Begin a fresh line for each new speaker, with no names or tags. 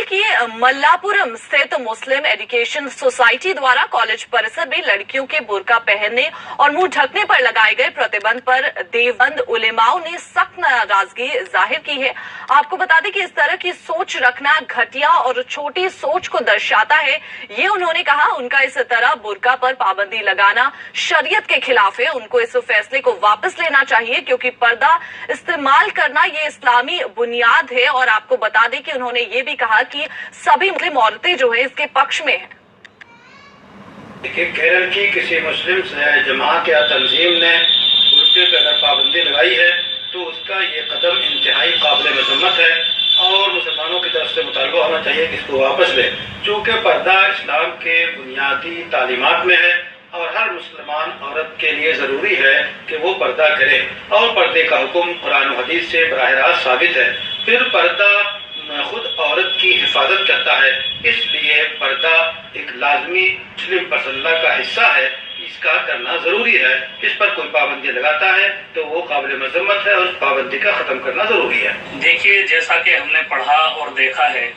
कि मल्लापुरम स्थित मुस्लिम education society द्वारा कॉलेज परिसर में लड़कियों के बुर्का पहनने और मुंह ढकने पर लगाए गए प्रतिबंध पर देवबंद उलेमाओं ने सख्त नाराजगी जाहिर की है। आपको बता दें कि इस तरह की सोच रखना घटिया और छोटी सोच को दर्शाता है। ये उन्होंने कहा, उनका इस तरह बुर्का पर पाबंदी लगाना शरीयत के खिलाफ है। उनको इस फैसले को वापस लेना चाहिए क्योंकि पर्दा इस्तेमाल करना ये इस्लामी बुनियाद है। और आपको बता दें कि उन्होंने ये भी कहा कि सभी मुस्लिम औरतें जो है इसके पक्ष में है।
केरल की किसी मुस्लिम जमात या तंजीम ने बुर्के पर अगर पाबंदी लगाई है तो उसका ये कदम इंतहाई काबिल मजम्मत है और मुसलमानों की तरफ से मुतालबा होना चाहिए कि इसको वापस ले, चूँकि पर्दा इस्लाम के बुनियादी तालीमात में है और हर मुसलमान औरत के लिए ज़रूरी है कि वो पर्दा करे और पर्दे का हुक्म कुरान और हदीस से बराह रास्त साबित है। फिर पर्दा खुद औरत की हिफाजत करता है, इसलिए पर्दा एक लाजमी मुस्लिम पसंदा का हिस्सा है, इसका करना ज़रूरी है। इस पर कोई पाबंदी लगाता है तो वो काबिल मजम्मत है और उस पाबंदी का ख़त्म करना ज़रूरी है।
देखिए, जैसा कि हमने पढ़ा और देखा है